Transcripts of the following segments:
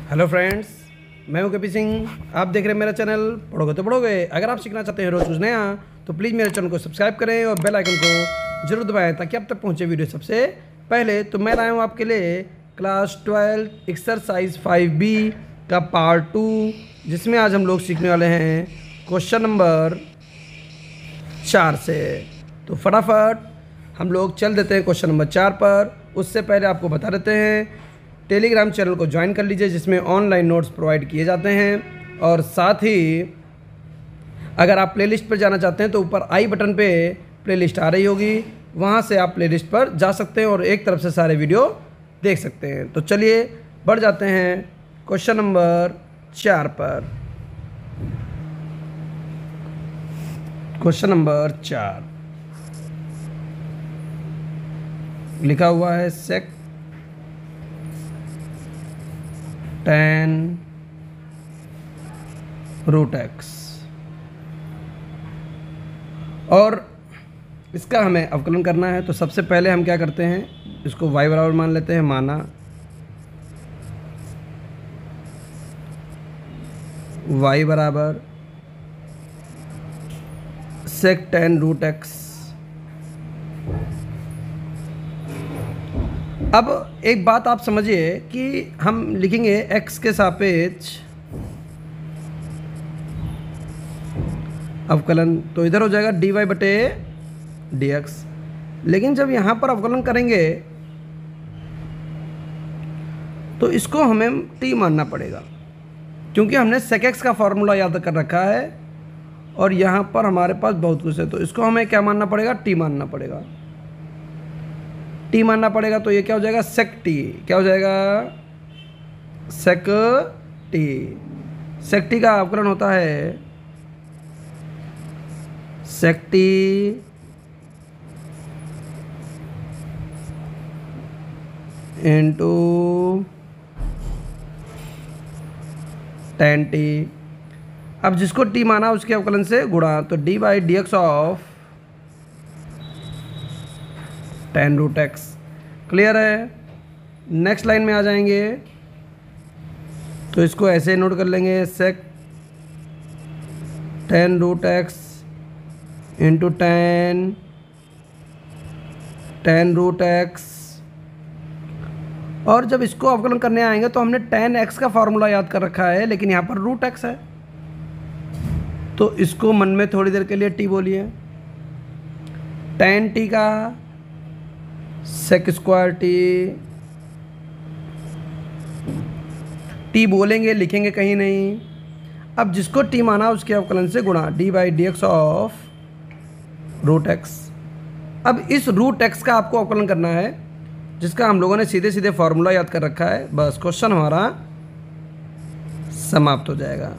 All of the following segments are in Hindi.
हेलो फ्रेंड्स, मैं हूं केपी सिंह। आप देख रहे हैं मेरा चैनल पढ़ोगे तो पढ़ोगे। अगर आप सीखना चाहते हैं रोज़ कुछ नया तो प्लीज़ मेरे चैनल को सब्सक्राइब करें और बेल आइकन को जरूर दबाएं ताकि आप तक पहुंचे वीडियो सबसे पहले। तो मैं लाया हूं आपके लिए क्लास 12 एक्सरसाइज 5B का पार्ट 2, जिसमें आज हम लोग सीखने वाले हैं क्वेश्चन नंबर 4 से। तो फटाफट हम लोग चल देते हैं क्वेश्चन नंबर 4 पर। उससे पहले आपको बता देते हैं टेलीग्राम चैनल को ज्वाइन कर लीजिए, जिसमें ऑनलाइन नोट्स प्रोवाइड किए जाते हैं। और साथ ही अगर आप प्लेलिस्ट पर जाना चाहते हैं तो ऊपर आई बटन पे प्लेलिस्ट आ रही होगी, वहाँ से आप प्लेलिस्ट पर जा सकते हैं और एक तरफ से सारे वीडियो देख सकते हैं। तो चलिए बढ़ जाते हैं क्वेश्चन नंबर 4 पर। क्वेश्चन नंबर 4 लिखा हुआ है सेक tan रूट एक्स, और इसका हमें अवकलन करना है। तो सबसे पहले हम क्या करते हैं, इसको y बराबर मान लेते हैं। माना y बराबर सेक tan रूट एक्स। अब एक बात आप समझिए कि हम लिखेंगे x के सापेक्ष अवकलन, तो इधर हो जाएगा dy बटे dx। लेकिन जब यहाँ पर अवकलन करेंगे तो इसको हमें t मानना पड़ेगा, क्योंकि हमने sec x का फॉर्मूला याद कर रखा है और यहाँ पर हमारे पास बहुत कुछ है। तो इसको हमें क्या मानना पड़ेगा, t मानना पड़ेगा। टी मानना पड़ेगा तो ये क्या हो जाएगा, सेक टी। क्या हो जाएगा, सेक टी। सेक टी का अवकलन होता है sec T into tan T. अब जिसको टी माना उसके अवकलन से गुणा, तो D by D X of tan root X. Clear है। नेक्स्ट लाइन में आ जाएंगे तो इसको ऐसे नोट कर लेंगे, sec tan root X into tan root X. और जब इसको अवकलन करने आएंगे तो हमने tan x का फॉर्मूला याद कर रखा है, लेकिन यहाँ पर रूट x है, तो इसको मन में थोड़ी देर के लिए t बोलिए। tan t का सेक स्क्वायर टी बोलेंगे, लिखेंगे कहीं नहीं। अब जिसको टी माना उसके अवकलन से गुणा, D by D X of root X. अब इस रूट एक्स का आपको अवकलन करना है, जिसका हम लोगों ने सीधे सीधे फॉर्मूला याद कर रखा है। बस क्वेश्चन हमारा समाप्त हो जाएगा।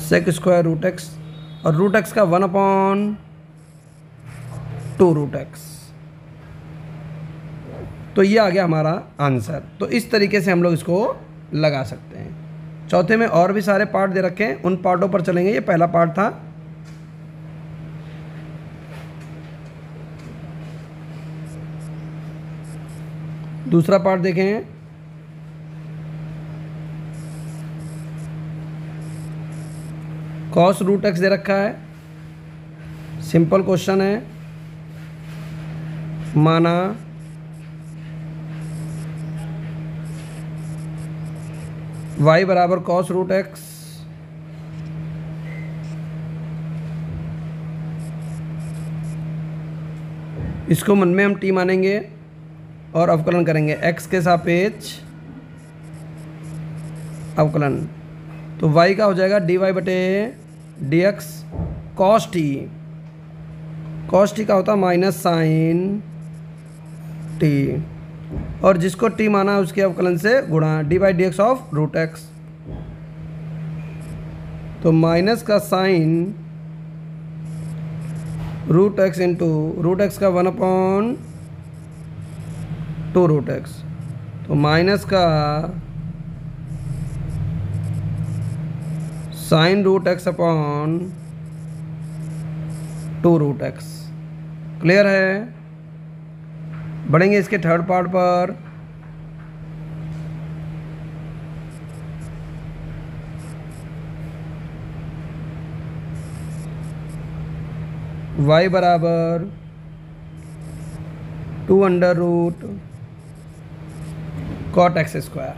सेक स्क्वायर रूट एक्स और रूट एक्स का 1/2 रूट एक्स। तो ये आ गया हमारा आंसर। तो इस तरीके से हम लोग इसको लगा सकते हैं। चौथे में और भी सारे पार्ट दे रखे हैं, उन पार्टों पर चलेंगे। ये पहला पार्ट था। दूसरा पार्ट देखें। कॉस रूट एक्स दे रखा है, सिंपल क्वेश्चन है। माना y बराबर कॉस रूट एक्स, इसको मन में हम t मानेंगे और अवकलन करेंगे x के सापेक्ष अवकलन। तो y का हो जाएगा dy बटे D x cos T. Cos T का होता है माइनस साइन टी, और जिसको टी माना उसके अवकलन से गुणा, D by D X of root X. तो माइनस का sine root X into root X का 1/2 रूट एक्स। तो माइनस का sine root X upon 2√x। Clear है? बढ़ेंगे इसके थर्ड पार्ट पर। y बराबर 2√cot x स्क्वायर।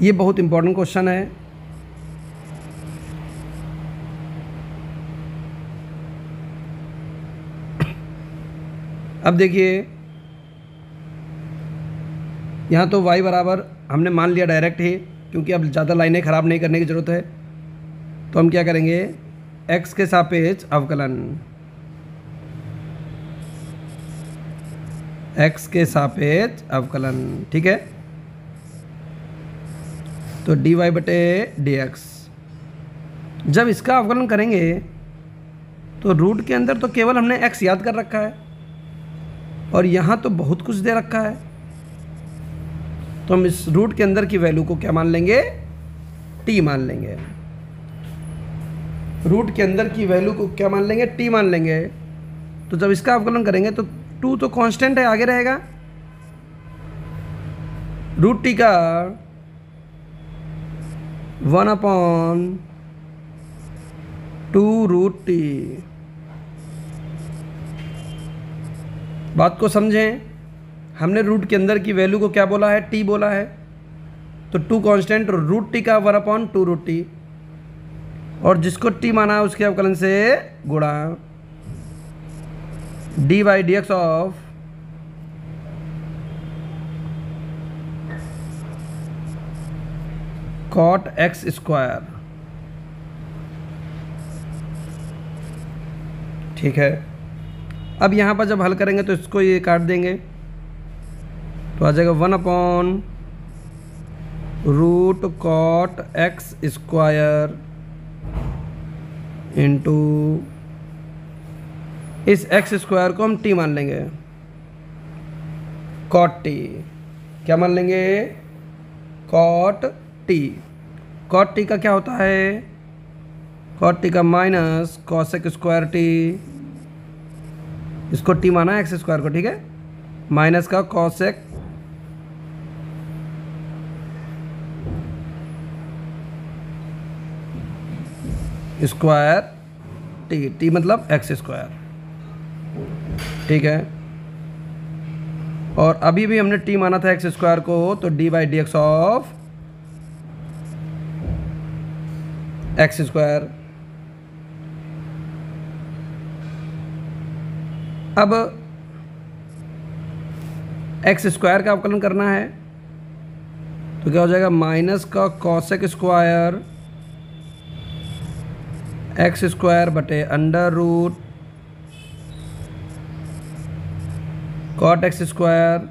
ये बहुत इंपॉर्टेंट क्वेश्चन है। अब देखिए यहाँ तो y बराबर हमने मान लिया डायरेक्ट ही, क्योंकि अब ज़्यादा लाइनें ख़राब नहीं करने की ज़रूरत है। तो हम क्या करेंगे, x के सापेक्ष अवकलन, x के सापेक्ष अवकलन, ठीक है। तो dy/dx। जब इसका अवकलन करेंगे तो रूट के अंदर तो केवल हमने x याद कर रखा है और यहाँ तो बहुत कुछ दे रखा है। तो हम इस रूट के अंदर की वैल्यू को क्या मान लेंगे, t मान लेंगे। रूट के अंदर की वैल्यू को क्या मान लेंगे, t मान लेंगे। तो जब इसका अवकलन करेंगे तो 2 तो कांस्टेंट है, आगे रहेगा। रूट t का 1/2√t। बात को समझें, हमने रूट के अंदर की वैल्यू को क्या बोला है, t बोला है। तो 2 कांस्टेंट, रूट t का 1/2√t, और जिसको t माना है उसके अवकलन से गुणा dy/dx of cot x square. ठीक है। अब यहाँ पर जब हल करेंगे तो इसको ये काट देंगे तो आ जाएगा 1/√cot x स्क्वायर इंटू इस x स्क्वायर को हम t मान लेंगे, cot t। क्या मान लेंगे, cot t। cot t का क्या होता है, cot t का माइनस cosec स्क्वायर t। इसको t माना है x स्क्वायर को, ठीक है, माइनस का cosec स्क्वायर t मतलब x स्क्वायर, ठीक है। और अभी भी हमने t माना था x स्क्वायर को, तो dy/dx ऑफ x स्क्वायर। अब x स्क्वायर का अवकलन करना है तो क्या हो जाएगा, माइनस का cosec स्क्वायर x स्क्वायर बटे √cot x स्क्वायर,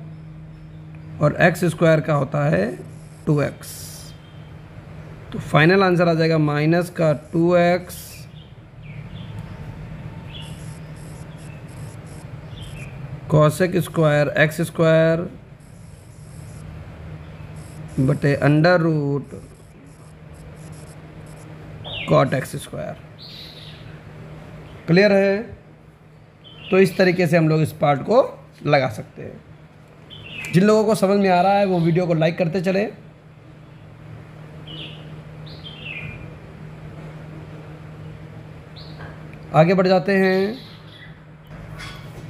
और x स्क्वायर का होता है 2x। तो फाइनल आंसर आ जाएगा माइनस का 2x cosec square x square बटे √cot x स्क्वायर। क्लियर है? तो इस तरीके से हम लोग इस पार्ट को लगा सकते हैं। जिन लोगों को समझ में आ रहा है वो वीडियो को लाइक करते चले। आगे बढ़ जाते हैं।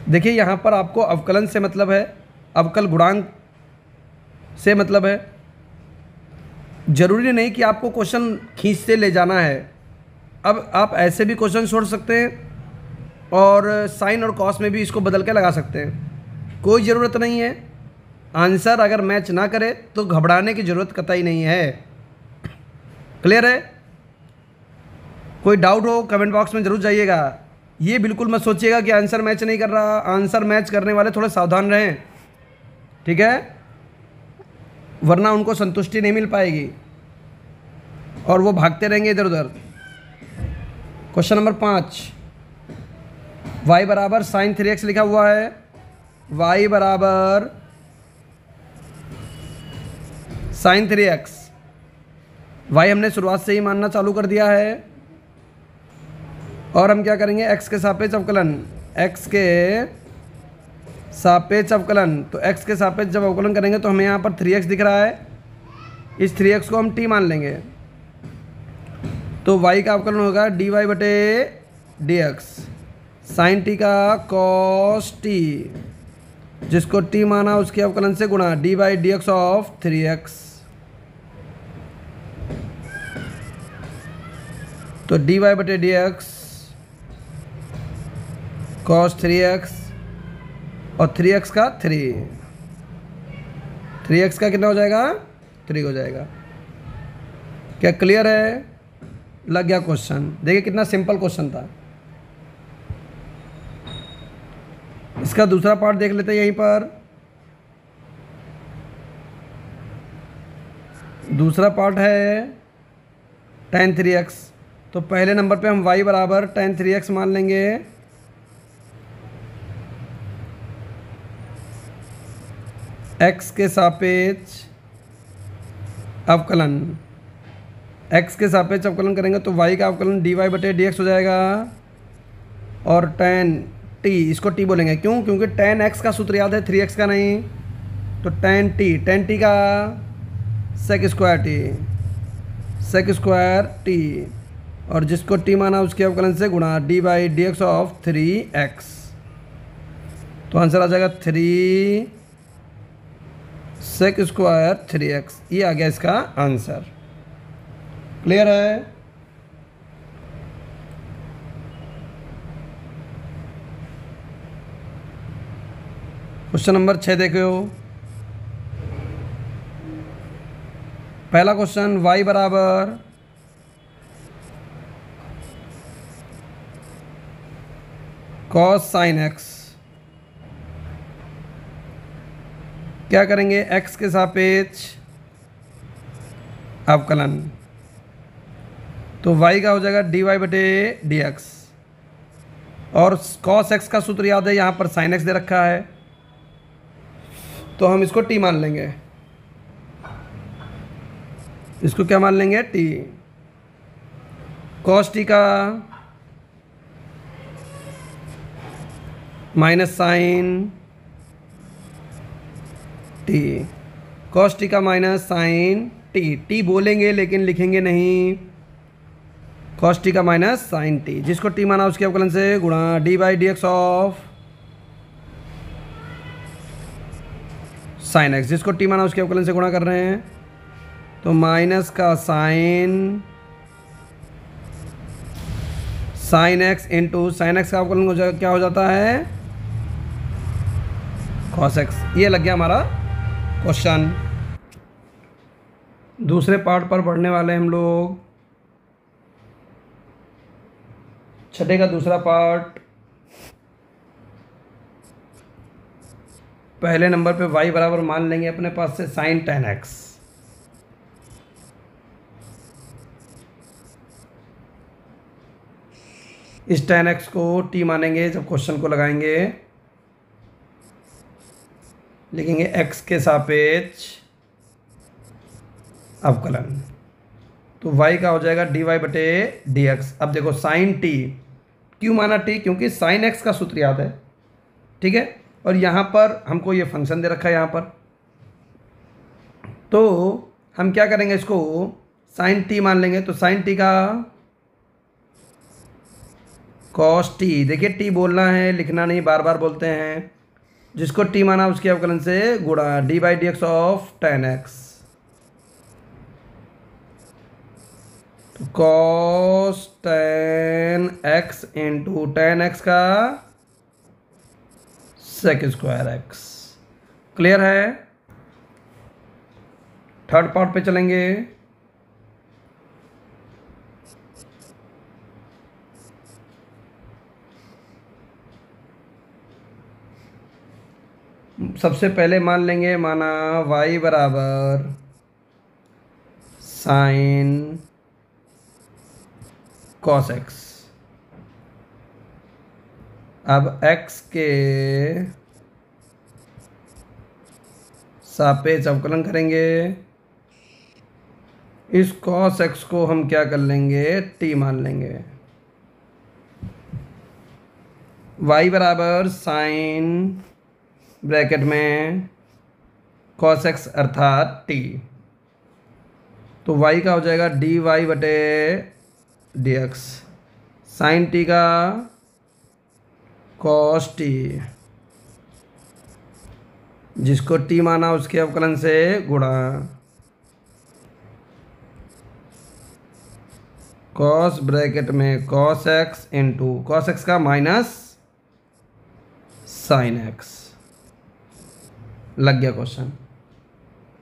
देखिए यहाँ पर आपको अवकलन से मतलब है, अवकल गुणांक से मतलब है। जरूरी नहीं कि आपको क्वेश्चन खींचते ले जाना है। अब आप ऐसे भी क्वेश्चन छोड़ सकते हैं और साइन और कॉस में भी इसको बदल के लगा सकते हैं, कोई ज़रूरत नहीं है। आंसर अगर मैच ना करे तो घबराने की ज़रूरत कतई नहीं है। क्लियर है? कोई डाउट हो कमेंट बॉक्स में ज़रूर जाइएगा। ये बिल्कुल मत सोचिएगा कि आंसर मैच नहीं कर रहा। आंसर मैच करने वाले थोड़े सावधान रहें, ठीक है, वरना उनको संतुष्टि नहीं मिल पाएगी और वो भागते रहेंगे इधर उधर। क्वेश्चन नंबर 5, y बराबर साइन 3x लिखा हुआ है। y बराबर साइन 3x। y हमने शुरुआत से ही मानना चालू कर दिया है और हम क्या करेंगे, x के सापेक्ष अवकलन, x के सापेक्ष अवकलन। तो x के सापेक्ष जब अवकलन करेंगे तो हमें यहाँ पर 3x दिख रहा है, इस 3x को हम t मान लेंगे। तो y का अवकलन होगा dy बटे dx, साइन t का cos t, जिसको t माना उसके अवकलन से गुणा dy dx ऑफ 3x। तो dy बटे dx cos 3x और 3x का 3x का कितना हो जाएगा, 3 हो जाएगा। क्या क्लियर है? लग गया क्वेश्चन। देखिए कितना सिंपल क्वेश्चन था। इसका दूसरा पार्ट देख लेते हैं यहीं पर। दूसरा पार्ट है tan 3x। तो पहले नंबर पे हम y बराबर tan 3x मान लेंगे, x के सापेक्ष अवकलन, x के सापेक्ष अवकलन करेंगे तो y का अवकलन dy बटे dx हो जाएगा, और tan t, इसको t बोलेंगे क्यों, क्योंकि tan x का सूत्र याद है, 3x का नहीं। तो tan t का sec स्क्वायर t, और जिसको t माना उसके अवकलन से गुणा dy dx ऑफ 3x। तो आंसर आ जाएगा 3 sec स्क्वायर 3x। ये आ गया इसका आंसर। क्लियर है? क्वेश्चन नंबर 6 देखो। पहला क्वेश्चन, y बराबर cos sin x। क्या करेंगे, x के सापेक्ष अवकलन। तो y का हो जाएगा dy बटे dx, और cos x का सूत्र याद है, यहाँ पर sin x दे रखा है, तो हम इसको t मान लेंगे। इसको क्या मान लेंगे, t। cos t का minus sine T, cos t का माइनस साइन t बोलेंगे लेकिन लिखेंगे नहीं, cos t का माइनस साइन t, जिसको t माना उसके अवकलन से गुणा dy dx of sine x, जिसको t माना उसके अवकलन से गुणा कर रहे हैं। तो माइनस का sine x into sine x का अवकलन क्या हो जाता है, cos x। ये लग गया हमारा क्वेश्चन। दूसरे पार्ट पर पढ़ने वाले हम लोग। छठे का दूसरा पार्ट, पहले नंबर पे y बराबर मान लेंगे अपने पास से साइन tan x। इस tan x को t मानेंगे जब क्वेश्चन को लगाएंगे, लिखेंगे x के सापेक्ष अवकलन। तो y का हो जाएगा dy बटे dx। अब देखो साइन t, क्यों माना t, क्योंकि साइन x का सूत्र याद है, ठीक है। और यहाँ पर हमको ये फंक्शन दे रखा है यहाँ पर, तो हम क्या करेंगे, इसको साइन t मान लेंगे। तो साइन t का cos t, देखिए t बोलना है, लिखना नहीं, बार बार बोलते हैं, जिसको t माना उसके अवकलन से गुणा dy dx of tan x। तो cos tan x into tan x का sec स्क्वायर x। क्लियर है? थर्ड पार्ट पे चलेंगे। सबसे पहले मान लेंगे, माना y बराबर साइन cos x। अब x के सापेक्ष अवकलन करेंगे। इस cos x को हम क्या कर लेंगे, t मान लेंगे। y बराबर साइन ब्रैकेट में cos x अर्थात t, तो y का हो जाएगा dy बटे dx, साइन t का cos t, जिसको t माना उसके अवकलन से गुणा, cos ब्रैकेट में cos x into cos x का माइनस साइन x। लग गया क्वेश्चन,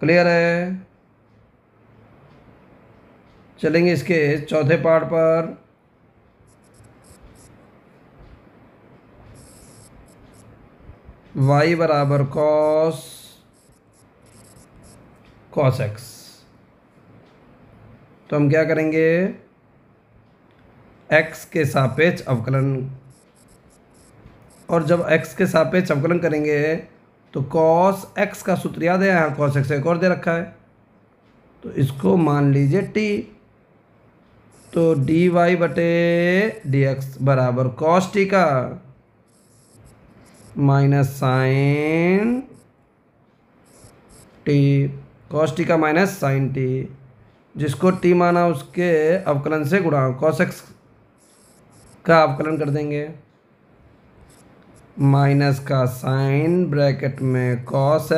क्लियर है। चलेंगे इसके चौथे पार्ट पर। y बराबर cos x, तो हम क्या करेंगे, x के सापेक्ष अवकलन, और जब x के सापेक्ष अवकलन करेंगे तो cos x का सूत्र याद है, यहाँ cos x एक और दे रखा है, तो इसको मान लीजिए t, तो dy बटे dx बराबर cos t का minus sine T, cos t का माइनस साइन टी, जिसको t माना उसके अवकलन से गुणा, cos x का अवकलन कर देंगे, माइनस का साइन ब्रैकेट में cos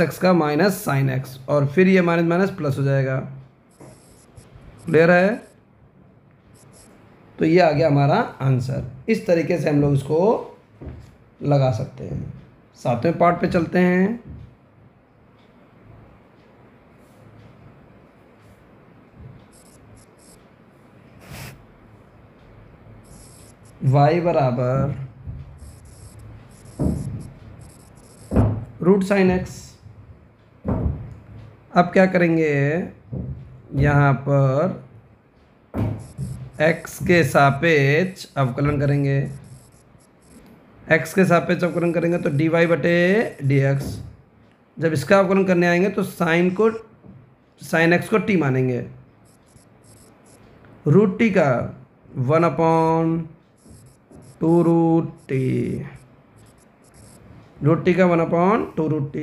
x का माइनस साइन x, और फिर ये माइनस माइनस प्लस हो जाएगा। क्लियर है। तो ये आ गया हमारा आंसर। इस तरीके से हम लोग इसको लगा सकते हैं। सातवें पार्ट पे चलते हैं। y बराबर रूट साइन x। अब क्या करेंगे, यहाँ पर x के सापेक्ष अवकलन करेंगे, x के सापेक्ष अवकलन करेंगे तो dy बटे dx, जब इसका अवकलन करने आएंगे तो साइन x को t मानेंगे, रूट t का 1/2 रूट t, रूट t का 1/2 रूट t,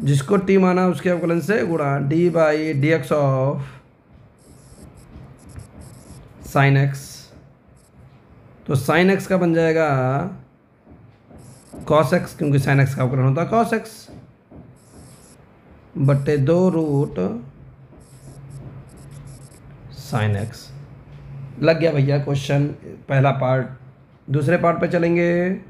जिसको t माना उसके अवकलन से गुणा, D by D X of sine x, तो साइन x का बन जाएगा cos x, क्योंकि साइन x का अवकलन होता है cos x, बटे 2 रूट साइन x। लग गया भैया क्वेश्चन, पहला पार्ट। दूसरे पार्ट पे चलेंगे।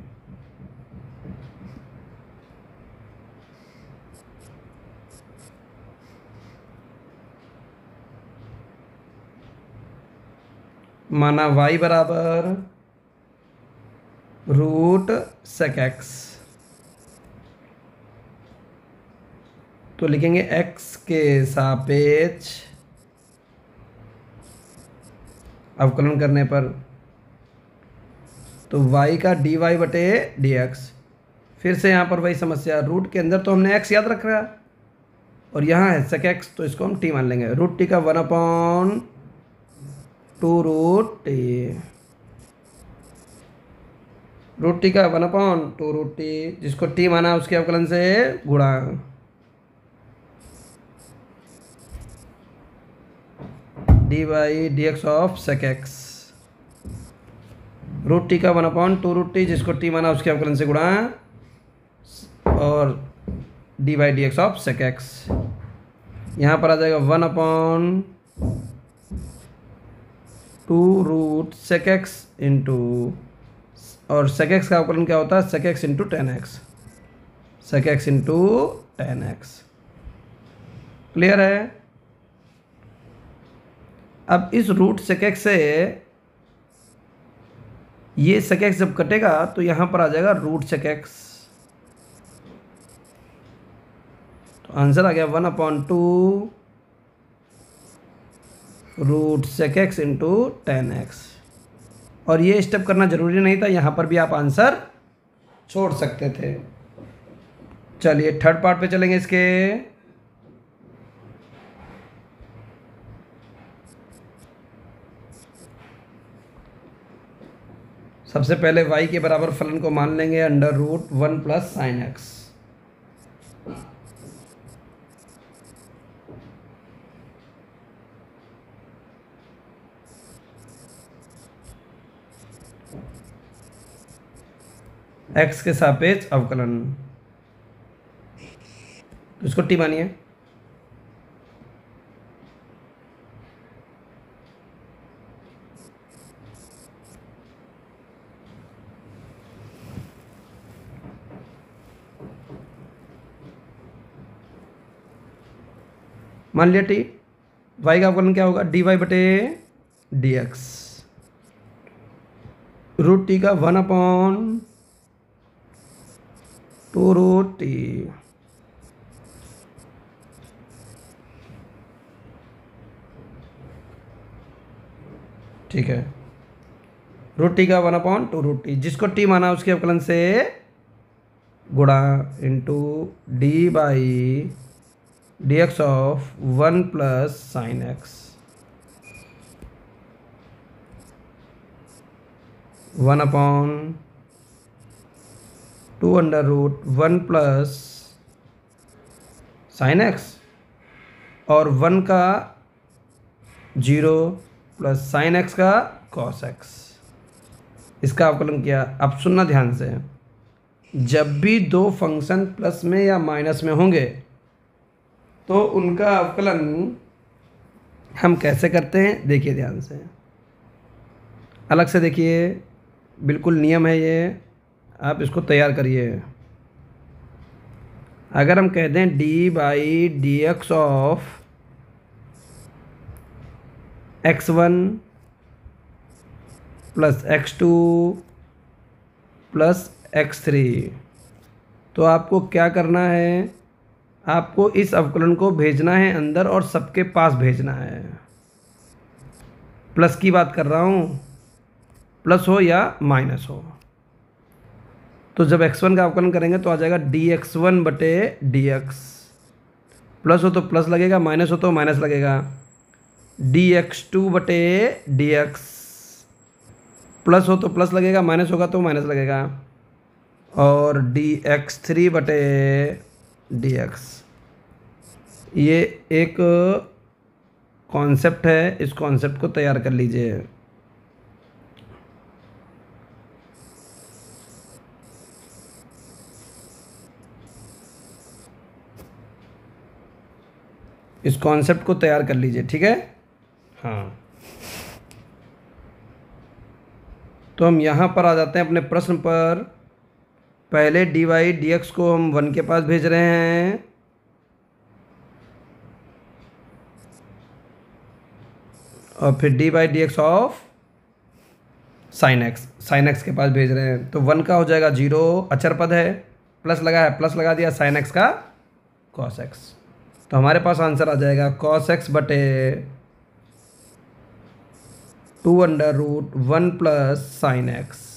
माना y बराबर रूट सेक x, तो लिखेंगे x के सापेक्ष अवकलन करने पर, तो y का dy बटे dx। फिर से यहाँ पर वही समस्या, रूट के अंदर तो हमने x याद रख रहा है और यहाँ है सेक x, तो इसको हम t मान लेंगे, रूट t का 1/2 रूट t, रूट t का 1/2 रूट t, जिसको t माना उसके अवकलन से गुणा, D by D X of sec X, root T का 1/2 रूट टी, जिसको टी माना उसके अवकलन से गुणा, और D by D X of sec X. यहाँ पर आ जाएगा 1/2 रूट सेक एक्स इंटू, और सेक एक्स का अवकलन क्या होता है, sec X into tan X, sec X into tan X. Clear है। अब इस रूट सेक एक्स से ये सेक एक्स जब कटेगा तो यहाँ पर आ जाएगा रूट सेक एक्स, तो आंसर आ गया 1/2 root sec X into tan X. और ये स्टेप करना जरूरी नहीं था, यहाँ पर भी आप आंसर छोड़ सकते थे। चलिए थर्ड पार्ट पे चलेंगे इसके। सबसे पहले y के बराबर फलन को मान लेंगे under root 1 plus sine X. x के सापेक्ष अवकलन, तो इसको t मानिए। मान लिया t, y का अवकलन क्या होगा, dy बटे dx, रूट टी का 1/2 रूट टी। ठीक है, रूट टी का 1/2 रूट टी, जिसको टी माना उसके अवकलन से गुणा into D by D X of 1 plus sine X, 1/2 under root 1 plus sine X और 1 का 0 प्लस साइन एक्स का कॉस एक्स, इसका अवकलन किया। अब सुनना ध्यान से, जब भी दो फंक्शन प्लस में या माइनस में होंगे तो उनका अवकलन हम कैसे करते हैं, देखिए ध्यान से, अलग से देखिए, बिल्कुल नियम है ये, आप इसको तैयार करिए। अगर हम कह दें D by D X of x1 plus x2 plus x3, तो आपको क्या करना है, आपको इस अवकलन को भेजना है अंदर और सबके पास भेजना है। प्लस की बात कर रहा हूँ, प्लस हो या माइनस हो। तो जब x1 का अवकलन करेंगे तो आ जाएगा dx1 बटे dx, प्लस हो तो प्लस लगेगा, माइनस हो तो माइनस लगेगा, dx2 बटे dx, प्लस हो तो प्लस लगेगा, माइनस होगा तो माइनस लगेगा, और dx3 बटे dx। ये एक कॉन्सेप्ट है, इस कॉन्सेप्ट को तैयार कर लीजिए। इस कॉन्सेप्ट को तैयार कर लीजिए, ठीक है। हाँ, तो हम यहाँ पर आ जाते हैं अपने प्रश्न पर। पहले डी वाई डी एक्स को हम 1 के पास भेज रहे हैं, और फिर D by D X of sine x के पास भेज रहे हैं। तो 1 का हो जाएगा 0, अचर पद है, प्लस लगा है, प्लस लगा दिया, साइन एक्स का कॉस एक्स, तो हमारे पास आंसर आ जाएगा कॉस एक्स बटे 2 under root 1 plus sine X.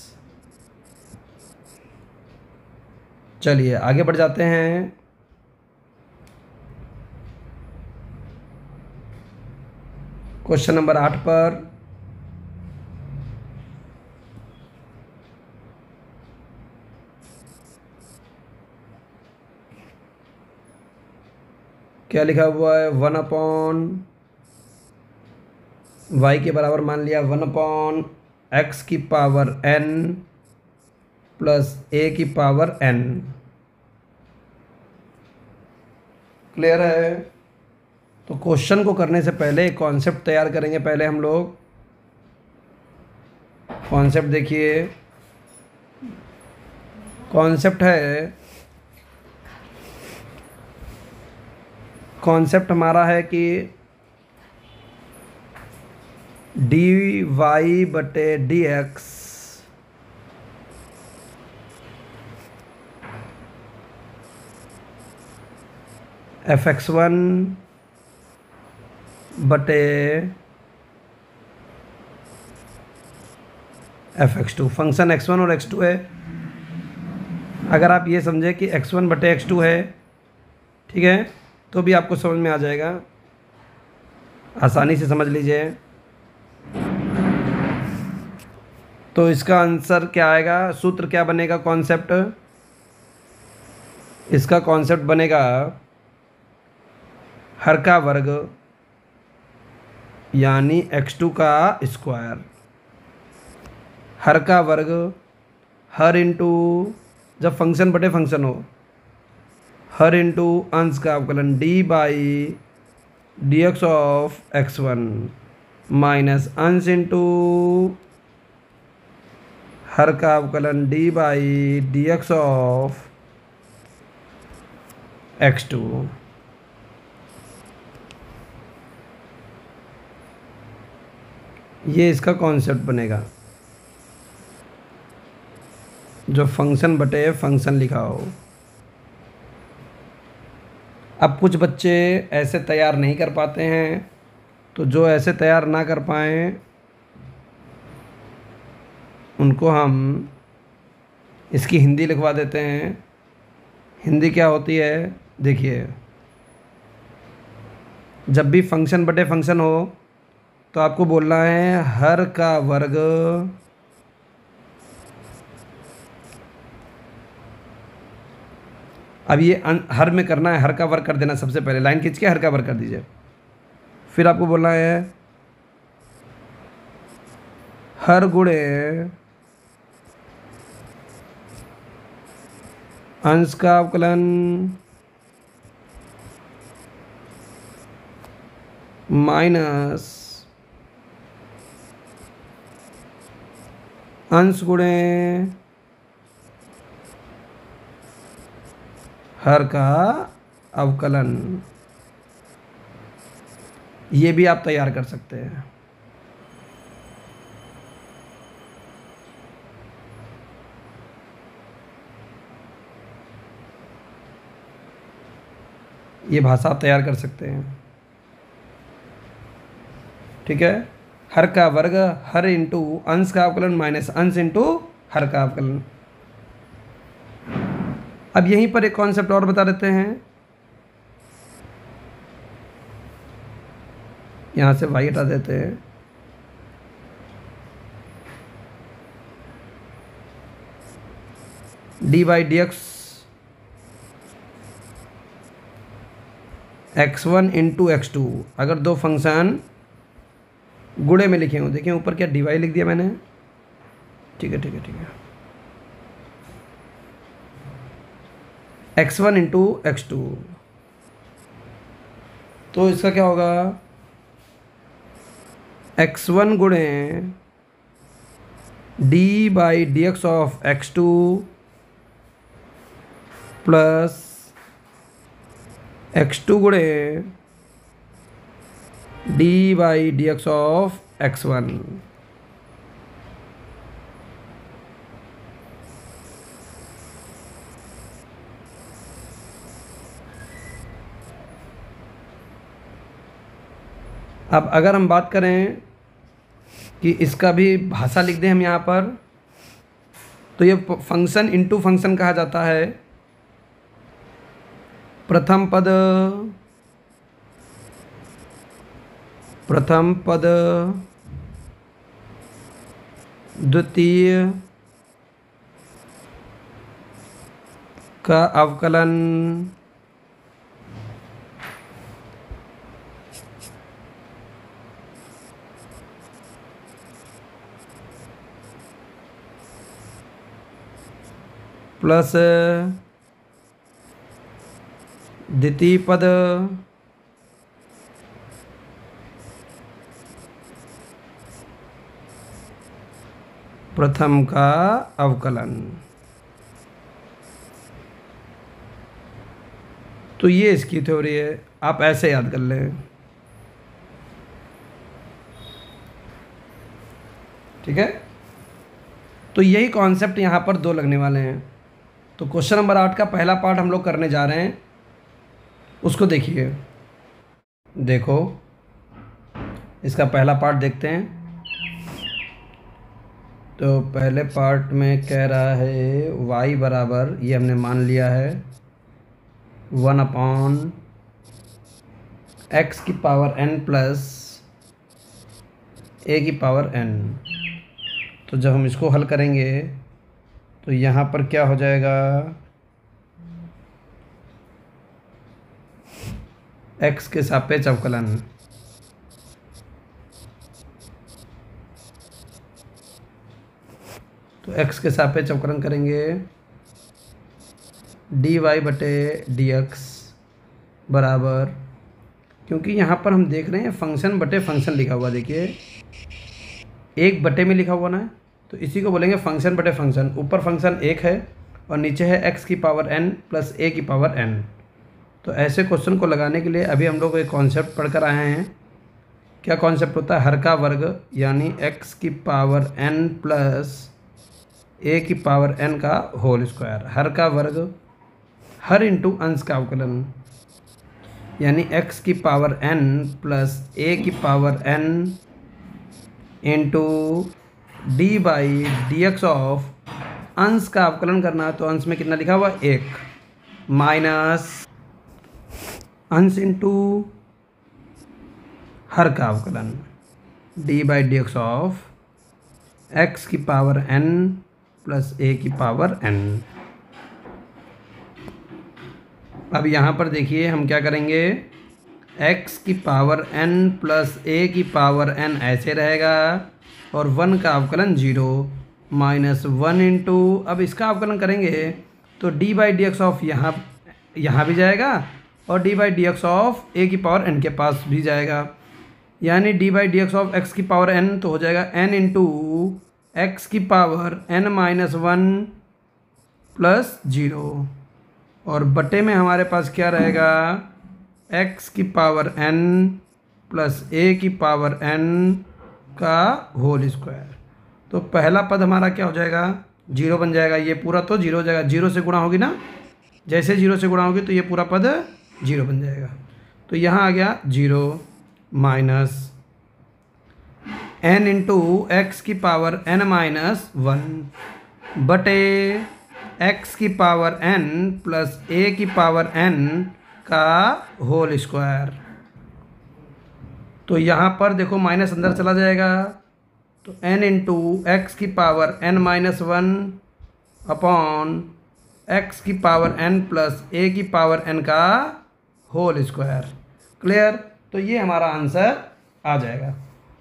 चलिए आगे बढ़ जाते हैं। क्वेश्चन नंबर 8 पर क्या लिखा हुआ है, 1/y के बराबर मान लिया 1/x की पावर n प्लस a की पावर n। क्लियर है। तो क्वेश्चन को करने से पहले एक कॉन्सेप्ट तैयार करेंगे। पहले हम लोग कॉन्सेप्ट देखिए, कॉन्सेप्ट है, कॉन्सेप्ट हमारा है कि डी वाई बटे डी एक्स fx1 बटे fx2, फंक्शन x1 और x2 है। अगर आप ये समझे कि x1 बटे x2 है, ठीक है, तो भी आपको समझ में आ जाएगा, आसानी से समझ लीजिए। तो इसका आंसर क्या आएगा, सूत्र क्या बनेगा, कॉन्सेप्ट, इसका कॉन्सेप्ट बनेगा हर का वर्ग यानी x2 का स्क्वायर, हर का वर्ग, हर इंटू जब फंक्शन बटे फंक्शन हो, हर इंटू अंश का अवकलन d by D X of x1 minus अंश इंटू हर का अवकलन d by D X of x2। ये इसका कॉन्सेप्ट बनेगा जो फंक्शन बटे फंक्शन लिखा हो। अब कुछ बच्चे ऐसे तैयार नहीं कर पाते हैं, तो जो ऐसे तैयार ना कर पाएँ उनको हम इसकी हिंदी लिखवा देते हैं। हिंदी क्या होती है, देखिए, जब भी फंक्शन बटे फंक्शन हो तो आपको बोलना है हर का वर्ग अब ये हर में करना है, हर का वर्ग कर देना, सबसे पहले लाइन खींच के हर का वर्ग कर दीजिए। फिर आपको बोलना है हर गुणे अंश का अवकलन माइनस अंश गुणे हर का अवकलन। ये भी आप तैयार कर सकते हैं। ये भाषा आप तैयार कर सकते हैं, ठीक है। हर का वर्ग, हर इंटू अंश का अवकलन माइनस अंश इंटू हर का अवकलन। अब यहीं पर एक कॉन्सेप्ट और बता देते हैं, यहाँ से y हटा देते हैं। D by D x x1 into x2, अगर दो फंक्शन गुणे में लिखे हों, देखिए ऊपर क्या dy लिख दिया मैंने, ठीक है ठीक है ठीक है। x1 इंटू x2, तो इसका क्या होगा, x1 गुणे d by D X of x2 plus x2 गुणे d by D X of x1। अब अगर हम बात करें कि इसका भी भाषा लिख दें हम यहाँ पर, तो ये फंक्शन इनटू फंक्शन कहा जाता है। प्रथम पद द्वितीय का अवकलन प्लस द्वितीय पद प्रथम का अवकलन। तो ये इसकी थ्योरी है, आप ऐसे याद कर लें, ठीक है। तो यही कॉन्सेप्ट यहाँ पर दो लगने वाले हैं। तो क्वेश्चन नंबर 8 का पहला पार्ट हम लोग करने जा रहे हैं, उसको देखिए। देखो इसका पहला पार्ट देखते हैं। तो पहले पार्ट में कह रहा है y बराबर, ये हमने मान लिया है 1/x की पावर n प्लस a की पावर n। तो जब हम इसको हल करेंगे तो यहाँ पर क्या हो जाएगा, x के सापेक्ष अवकलन। तो x के सापेक्ष अवकलन करेंगे dy बटे dx बराबर, क्योंकि यहाँ पर हम देख रहे हैं फंक्शन बटे फंक्शन लिखा हुआ, देखिए एक बटे में लिखा हुआ ना, तो इसी को बोलेंगे फंक्शन बटे फंक्शन। ऊपर फंक्शन एक है और नीचे है x की पावर n प्लस a की पावर n। तो ऐसे क्वेश्चन को लगाने के लिए अभी हम लोग एक कॉन्सेप्ट पढ़कर आए हैं। क्या कॉन्सेप्ट होता है, हर का वर्ग, यानी x की पावर n प्लस a की पावर n का होल स्क्वायर। हर का वर्ग, हर इंटू अंश का अवकलन, यानी x की पावर n प्लस a की power n into D by D X of, अंश का अवकलन करना है तो अंश में कितना लिखा हुआ, एक, माइनस अंश इंटू हर का अवकलन D by D X of x की पावर n प्लस a की पावर n। अब यहाँ पर देखिए हम क्या करेंगे, x की पावर n प्लस a की पावर n ऐसे रहेगा और 1 का अवकलन 0 माइनस 1 इंटू, अब इसका अवकलन करेंगे तो d by D X of यहाँ भी जाएगा और d by D X of a की पावर n के पास भी जाएगा, यानी d by D X of x की पावर n तो हो जाएगा n इंटू एक्स की पावर n माइनस 1 प्लस 0, और बटे में हमारे पास क्या रहेगा, x की पावर n प्लस a की पावर n का होल स्क्वायर। तो पहला पद हमारा क्या हो जाएगा, 0 बन जाएगा, ये पूरा तो 0 हो जाएगा, 0 से गुणा होगी ना, जैसे 0 से गुणा होगी तो ये पूरा पद 0 बन जाएगा। तो यहाँ आ गया 0 माइनस n इंटू एक्स की पावर n माइनस 1 बटे x की पावर n प्लस a की पावर n का होल स्क्वायर। तो यहाँ पर देखो माइनस अंदर चला जाएगा, तो n इंटू एक्स की power n minus 1 upon x की पावर n प्लस a की पावर n का होल स्क्वायर। क्लियर, तो ये हमारा आंसर आ जाएगा।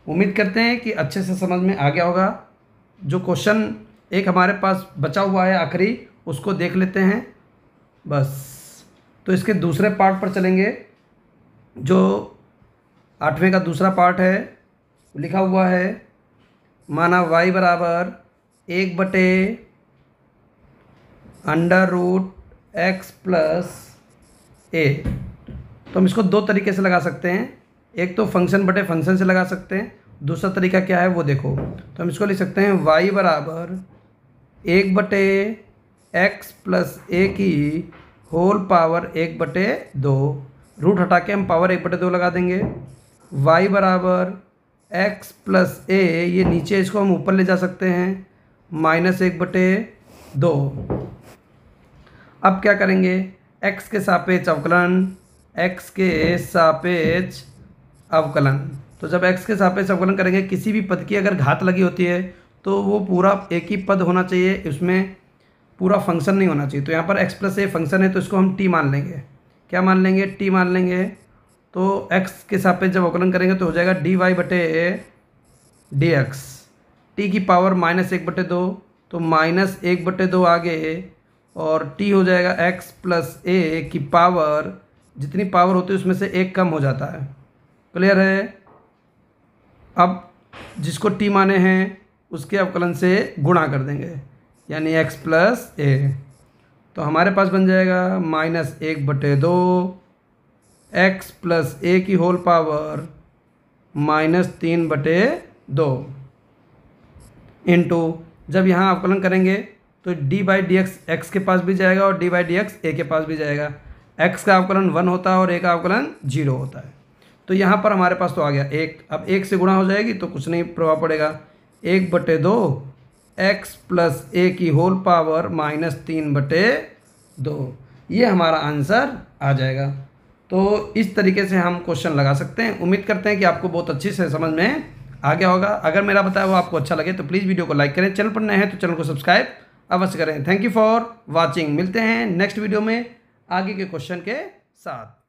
उम्मीद करते हैं कि अच्छे से समझ में आ गया होगा। जो क्वेश्चन एक हमारे पास बचा हुआ है आखिरी, उसको देख लेते हैं बस। तो इसके दूसरे पार्ट पर चलेंगे, जो 8वें का दूसरा पार्ट है। लिखा हुआ है माना y बराबर 1 बटे अंडर रूट एक्स प्लस ए। तो हम इसको दो तरीके से लगा सकते हैं, एक तो फंक्शन बटे फंक्शन से लगा सकते हैं, दूसरा तरीका क्या है वो देखो। तो हम इसको लिख सकते हैं y बराबर 1 बटे एक्स प्लस ए की होल पावर 1 बटे 2, रूट हटा के हम पावर 1 बटे 2 लगा देंगे। y बराबर x प्लस ए, ये नीचे इसको हम ऊपर ले जा सकते हैं, माइनस 1 बटे 2। अब क्या करेंगे, x के सापेक्ष अवकलन, x के सापेक्ष अवकलन। तो जब x के सापेक्ष अवकलन करेंगे, किसी भी पद की अगर घात लगी होती है तो वो पूरा एक ही पद होना चाहिए, उसमें पूरा फंक्शन नहीं होना चाहिए। तो यहाँ पर x प्लस ए फंक्शन है तो इसको हम t मान लेंगे। क्या मान लेंगे, t मान लेंगे। तो x के सापेक्ष जब अवकलन करेंगे तो हो जाएगा dy बटे डी एक्स, टी की पावर माइनस 1 बटे 2, तो माइनस 1 बटे 2 आगे, और t हो जाएगा x प्लस ए की पावर, जितनी पावर होती है उसमें से एक कम हो जाता है। क्लियर है। अब जिसको t माने हैं उसके अवकलन से गुणा कर देंगे, यानी x प्लस ए। तो हमारे पास बन जाएगा माइनस 1 बटे 2 एक्स प्लस ए की होल पावर माइनस 3 बटे 2 इंटू, जब यहाँ अवकलन करेंगे तो D by D x x के पास भी जाएगा और डी बाई डी एक्स ए के पास भी जाएगा। एक्स का अवकलन 1 होता है और ए का अवकलन 0 होता है। तो यहाँ पर हमारे पास तो आ गया 1। अब 1 से गुणा हो जाएगी तो कुछ नहीं प्रभाव पड़ेगा, 1 बटे 2 एक्स प्लस ए की होल पावर माइनस 3 बटे 2, ये हमारा आंसर आ जाएगा। तो इस तरीके से हम क्वेश्चन लगा सकते हैं। उम्मीद करते हैं कि आपको बहुत अच्छी से समझ में आ गया होगा। अगर मेरा बताया हुआ आपको अच्छा लगे तो प्लीज़ वीडियो को लाइक करें, चैनल पर नए हैं तो चैनल को सब्सक्राइब अवश्य करें। Thank you for watching. मिलते हैं नेक्स्ट वीडियो में आगे के क्वेश्चन के साथ।